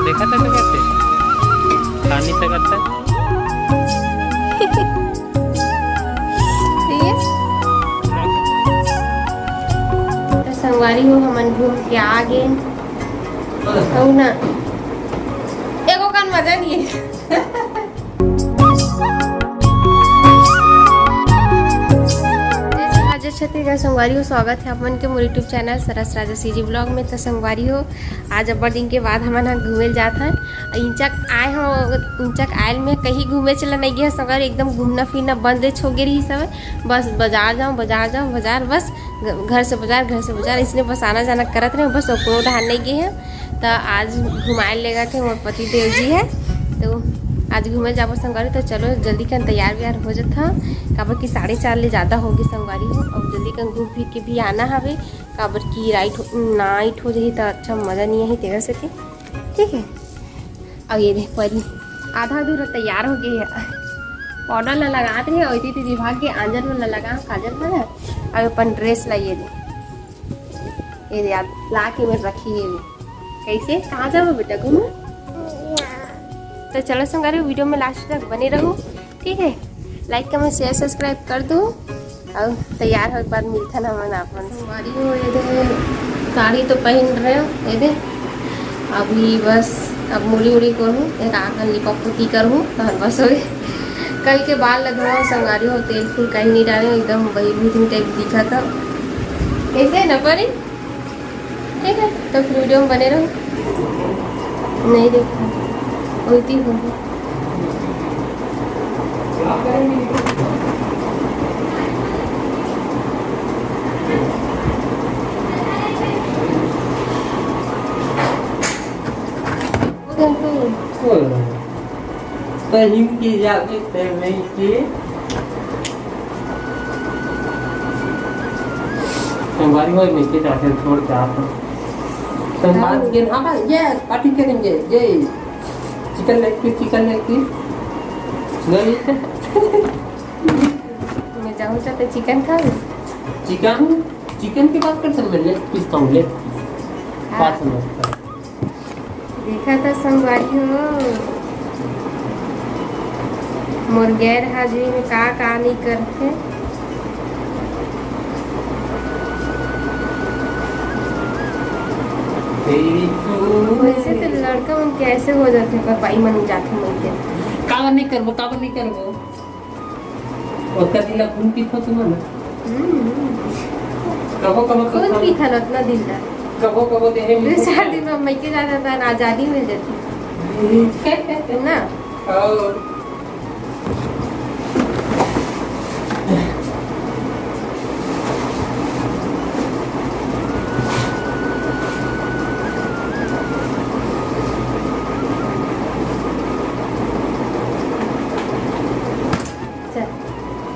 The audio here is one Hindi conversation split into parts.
देखा था तो कैसे खानी से करता तो संगवारी हो हमन घूम के आ गए हो ना एगो कान मजा नहीं छत्तीसगढ़ संगवारी हो। स्वागत है अपन के मोर यूट्यूब चैनल सरस राजा सीजी ब्लॉग में। तो संगवारी हो आज अब्बड़ दिन के बाद हमन घूमे जात हैं। इंचक आए हो इंचक आयल में कहीं घूमे चला नहीं गया संगवारी एकदम घूमना फिरना बंद हो गए रही सब बस बाजार जाऊँ बस घर से बाजार इसने बस आना जाना करत रहे बस कोनो ढहान नहीं गए हैं। तो आज घुमाए लेगा थे मोर पति देव जी है तो आज घूमे जाबो संगवारी। तो चलो जल्दी कर तैयार व्यार हो जाता काबर की 4:30 ले ज़्यादा होगी संगवारी हो और जल्दी कर घूम फिर के भी आना हवे काबर की नाइट हो जाही तो अच्छा मज़ा नहीं है तेरा से ठीक है। और ये देख परी आधा अधूरा तैयार हो गई है पाउडर ला लगाते रहे और इतनी विभाग के आंजन में लगा काजल में और अपन ड्रेस ला ये दे याद ला के मैं रखी है कैसे कहाँ जाओ बेटा घूमो। तो चलो संगवारी वीडियो में लास्ट तक बने रहो ठीक है। लाइक कमेंट शेयर सब्सक्राइब कर दो और तैयार हो बाद मिलता ना मन अपन संगवारी हो। ये दे साड़ी तो पहन रहे हो ये दे अभी बस अब मुड़ी उड़ी करूँ एक आँखन लिपी करूँ तो बस हो गए। कल के बाल लगवाओ संगवारी हो तेल फूल कहीं नहीं डाले एकदम वही भी टाइप दिखा था कैसे न परी ठीक है। तो फिर वीडियो में बने रहो नहीं देखो होती होगी कहीं की जाके नहीं की संगवारी हो मिलके जाते छोड़ के आप संगवारी के हाँ भाई ये पार्टी करेंगे ये चिकन लेग पीस गई मैं जाऊँ चाहते चिकन खाऊँ चिकन की बात कर सकते लेग पीस खाऊँ लेग बात समझता देखा था संगवारी हो मोर गैर हाजिरी में का नहीं करते वैसे तो लड़का मन कैसे हो जाते पर पाई मन जाते मिलते काबर नहीं करबो और कदिला खून पीथो तुम ना कबो खुद भी था उतना दिन ला कबो देहे में शादी में मैं के जाता था आजादी मिल जाती ना और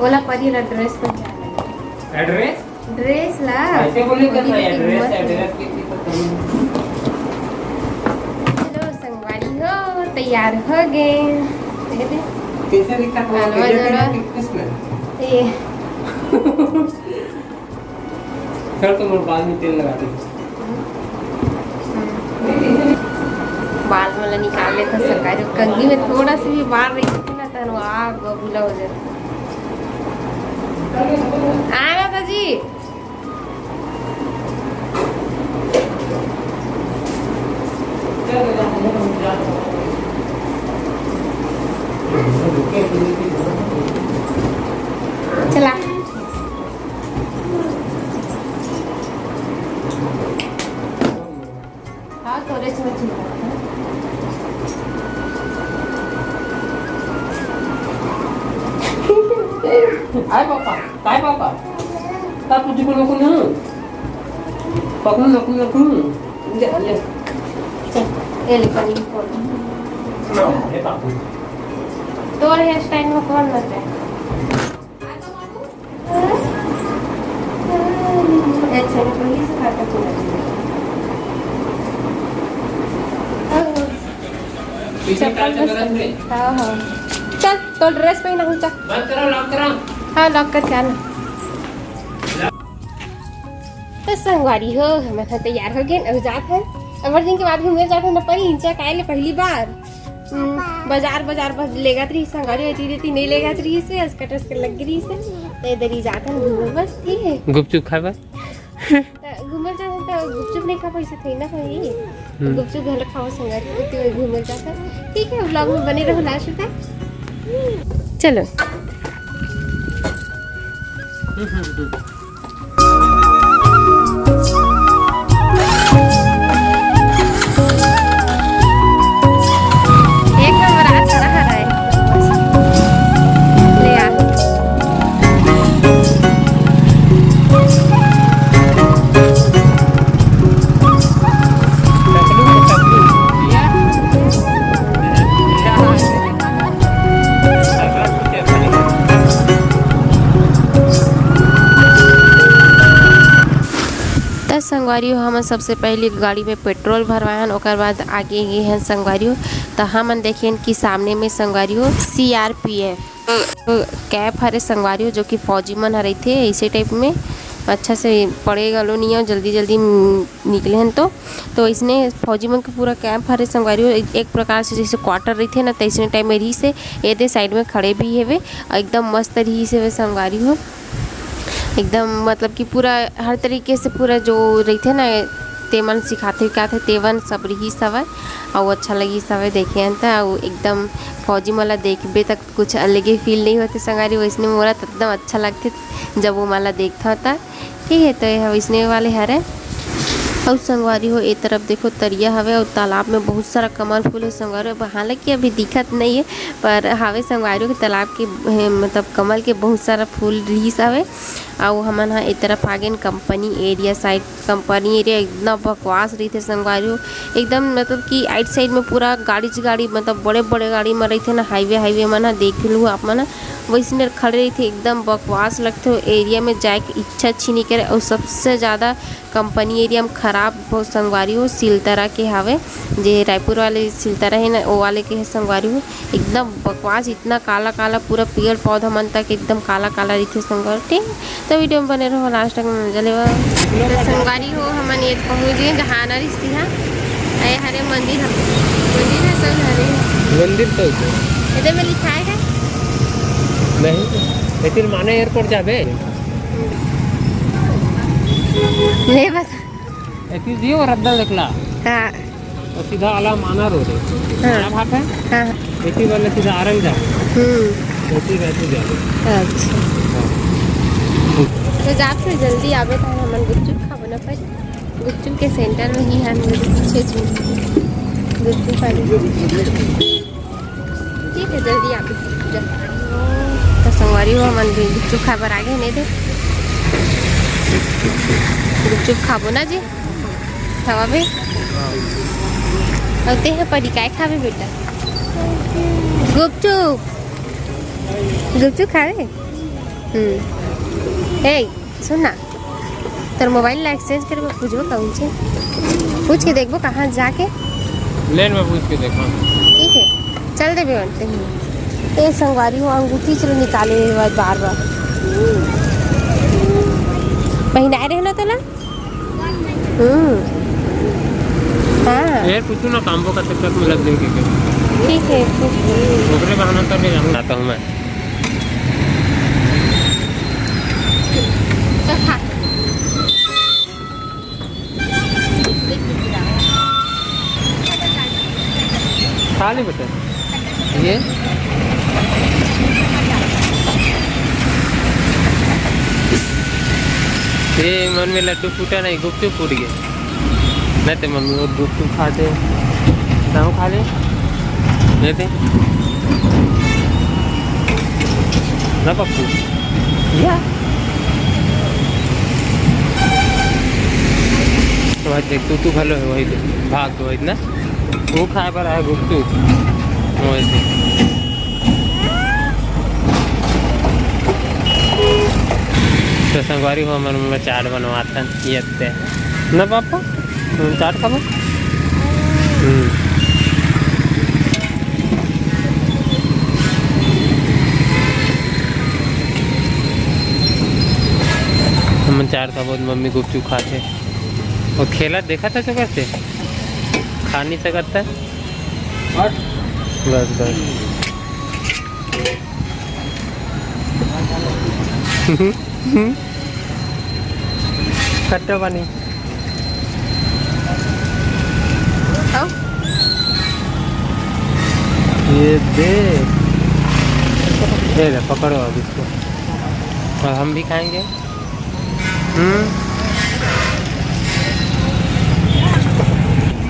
बोला परी ला ड्रेस पर क्या ड्रेस ला ऐसे बोले करना एड्रेस चलो संगवारी हो तैयार हो गए कैसे दिखता है ये सर तो मोर बाल में तेल लगा दे बाल वाला निकाल लेता सरकारी कंघी में थोड़ा सा भी बाल रही थी ना तो आग बुला हो जाता आना था जी चला हाँ तो रेस में चला काय पापा का तुझी को नको ना पकड़ नको ये ले पानी को हे पापू तो हेयर स्टाइल में कौन लगता है अच्छा तो ही से खाता चला हाँ हाँ चल तो ड्रेस पहना हूँ चल बंद करो लॉक करो हाँ लॉक कर क्या ना तो संगवारी हो हम तैयार हो गए अब जात है अबर दिन के बाद घूमे जाते न परी इंचा काहे पहली बार बाजार बस लेगा तरी संगारी रहती नहीं लेगा तरी से अस्कटस के लग गई से तो इधर ही जाता है घूमे बस ठीक है। गुपचुप खाबा घूमल जाता तो गुपचुप नहीं खा पैसे थे ना भाई गुपचुप घर खाओ संगारी तो घूमल जाता ठीक है। व्लॉग में बने रहो लास्ट तक चलो। संगवारी हम सबसे पहले गाड़ी में पेट्रोल भरवाहन और बाद आगे गए हैं संगवारी तो हम देखिए कि सामने में संगवारी CRPF कैब हरे संगवारी जो कि फौजी मन हरे थे इसी टाइप में अच्छा से पड़ेगा लो नहीं जल्दी जल्दी निकले हैं तो इसने फौजी मन का पूरा कैंप हरे संगवारी एक प्रकार से जैसे क्वार्टर रही थे ना तो इसने टाइम में रही से ये साइड में खड़े भी है वे एकदम मस्त रही से वे संगवारी हो एकदम मतलब कि पूरा हर तरीके से पूरा जो रही थे ना तेमन सिखाते क्या थे तेवन सब रही सवय और अच्छा लगी सवय देखे तो एकदम फौजी मला देखबे तक कुछ अलग ही फील नहीं होते संगारी वैसने मोरा तो एकदम अच्छा लगते जब वो माला देखता था ठीक है। तो यह वैसने वाले हरे और संगवारी हो एक तरफ देखो तरिया हवे और तालाब में बहुत सारा कमल फूल है संगवारी हालांकि अभी दिखत नहीं है पर हवे संगवारी के तालाब के मतलब कमल के बहुत सारा फूल रिस हवे और हमन एक तरफ आगे company area side company area एकदम बकवास रही थे संगवारी एकदम मतलब कि आइट साइड में पूरा गाड़ी मतलब बड़े बड़े गाड़ी में रही थे ना हाईवे मन देख लूँ आप मन वैसे खड़े रही थे एकदम बकवास लगते एरिया में जाए की इच्छा अच्छी नहीं करे और सबसे ज़्यादा कंपनी एरिया में ख़राब बहुत संगवारी हो सिलतरा के हवे जे रायपुर वाले सिलतरा है ना वो वाले के है संगवारी हो एकदम बकवास इतना काला काला पूरा पेड़ पौधा मन तक एकदम काला काला रही थे संगवारी ठीक। तो वीडियो में बने रहो लास्ट तक मजा ले तो संगवारी हो हमन ये पहुँच गए जहाँ ना रिश्ती है अरे हरे मंदिर है सब हरे मंदिर तो इधर में लिखा है नहीं लेकिन माने एयरपोर्ट जाबे ले बता एती दियो रद्दा देखला हां और सीधा आला माना रोड है हां भाग है हां एती वाले सीधा आरंग जा एती रहते जा अच्छा तो जा फिर जल्दी आवे था हमन गुपचुप खाबो ना पर गुपचुप के सेंटर में ही हम पीछे गुपचुप खाली ठीक है जल्दी आवे तो संगवारी हो मन गुपचुप खाबर आगे नहीं थे गुपचुप खाबो ना जी खवाबे होते हैं परी काय खाबे बेटा गुपचुप खावे ए सुन ना तेर मोबाइल ला एक्सचेंज करबो पूछबो कौन से पूछ के देखबो कहाँ जाके लेन में पूछ के देखो ठीक है चल देबे बनते हैं ए संगवारी हो अंगूठी चलो निकाले बार पहनाए रहे ना तोला हाँ यार पूछो ना काम्बो का चक्कर में लग जाएगी ठीक है ओकरे बहाना करने जाता हूँ मैं खा ले बेटा ये मन में लड्डू फूटा नहीं गुपचुप फूट गया नहीं तो मम्मी और गुपचुप खाते दाऊ खा ले लेते ना पप्पू या तो भाई देख तू भलो है वही भाग तो इतना वो खाए पर आया गुपचुप वैसे तो संगवारी हो मन में चाट बनवाता ये ना पापा चाट खाबो हम चाट खाबो मम्मी गुपचुप खाते और खेला देखा था तो करते खा नहीं सकता और बस बस खट्टा पानी ये दे ले पकड़ो अब इसको और हम भी खाएंगे।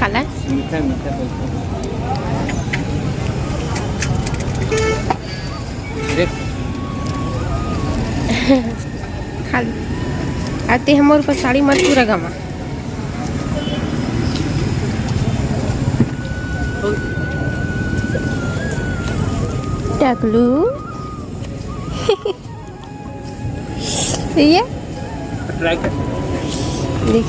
खाला मीठा मीठा देख खाली आते हमारे ऊपर साड़ी मत पूरा गमा टकलू ये ट्राई कर देख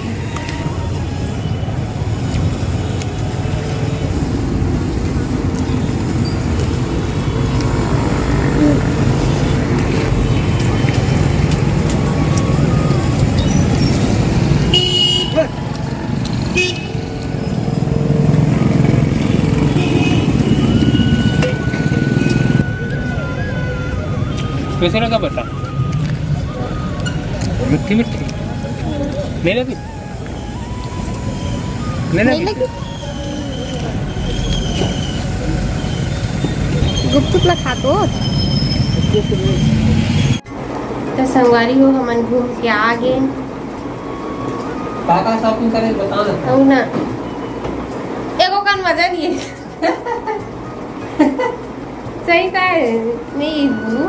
कैसे लगा बेटा? मिट्टी मिट्टी नहीं लगी? नहीं लगी? गुपचुप ला खा तो संगवारी हो हमन घूम के आ गए। काका शॉपिंग करे बता ना। हो ना एगो कान मजा नहीं है सही का नहीं वो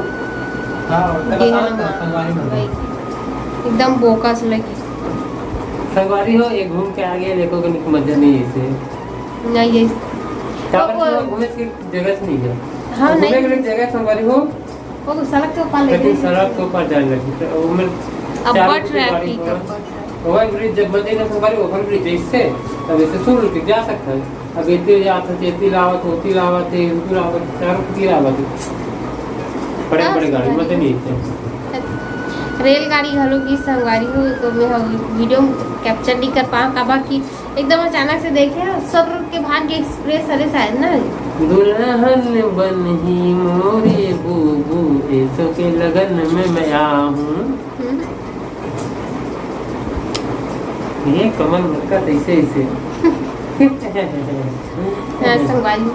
एकदम बोकस लगी संगवारी हो ये घूम के आ गए देखो कि मजा नहीं है इसे नहीं ये घूमने की जगह नहीं है। हाँ घूमने नहीं के लिए जगह संगवारी हो वो सड़क के ऊपर लेकिन सड़क के ऊपर जाने लगी तो वो में अब बट ट्रैफिक ओवर ब्रिज जब बने ना संगवारी ओवर ब्रिज इससे तब इसे शुरू रुक जा सकता है। अब इतने जाता है इतनी लावत होती लावत है उनकी लावत चारों की लावत बड़े बड़े गाड़ी मत नहीं है। रेलगाड़ी घलो की संगवारी हो तो मैं वीडियो कैप्चर नहीं कर पाऊँ काबा की एकदम अचानक से देखे सब के भाग्य एक्सप्रेस अरे शायद ना दुल्हन बनी मोरे बूबू ऐसो के लगन में मैं आऊं। ये कमल मक्का ऐसे ऐसे संगवारी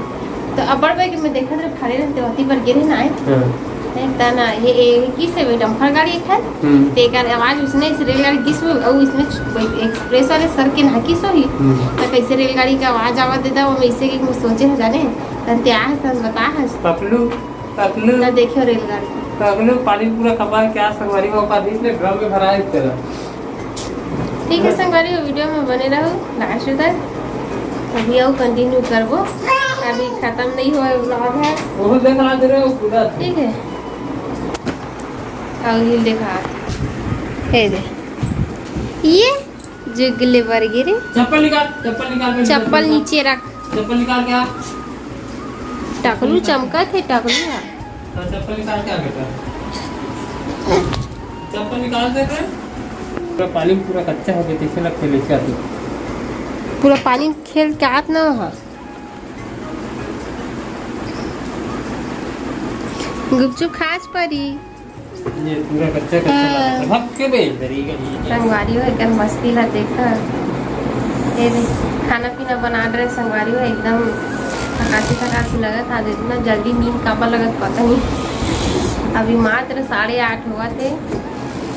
तो अब बड़ भाई मैं देखा था खड़े रहते होती पर गिरे ना आए ना ये किस है डम्फर गाड़ी एक है तेकर आवाज उसने इस रेलगाड़ी किस और इसमें एक्सप्रेस वाले सर के ना किस होई तो कैसे रेलगाड़ी का आवाज आवाज देता वो ऐसे कि मैं सोचे हो जाने तन त्या है तन बता है पकलू ना देखियो रेलगाड़ी पकलू पानी पूरा खबर क्या संगवारी में ऊपर इसने ड्रम में भरा है इस तरह। ठीक है संगवारी वीडियो में बने रहो लास्ट तक अभी आओ कंटिन्यू करबो अभी खत्म नहीं हुआ व्लॉग है वो देखा दे रहे हो पूरा ठीक है हिल देखा हे दे ये जुगले पर गिरे चप्पल निकाल चप्पल नीचे रख चप्पल निकाल क्या टकलू चमका थे टकलू चप्पल निकाल क्या बेटा चप्पल निकाल दे पूरा पानी पूरा कच्चा हो गया कैसे लगते लेके आते पूरा पानी खेल के आत ना है गुपचुप खास परी ये पूरा कच्चा कच्चा भाग के बेल तरीका संगवारी हो एकदम मस्ती ला देखा ये खाना पीना बना रहे संगवारी हो एकदम थकासी लगा था इतना जल्दी नींद काबा लगत पता नहीं। अभी मात्र 8:30 हुआ थे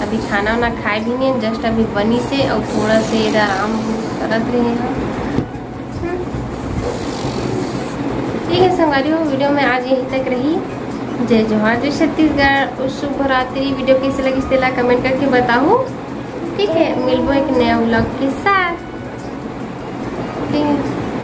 अभी खाना वाना खाए भी नहीं जस्ट अभी बनी से और थोड़ा से इधर आराम करत रहे हैं। ठीक है संगवारी हो वीडियो में आज यहीं तक रही। जय जोहार जय छत्तीसगढ़ और शुभ रात्रि। वीडियो कैसे लगी इसलिए कमेंट करके बताओ ठीक है। मिलबो एक नया व्लॉग के साथ ठीक है।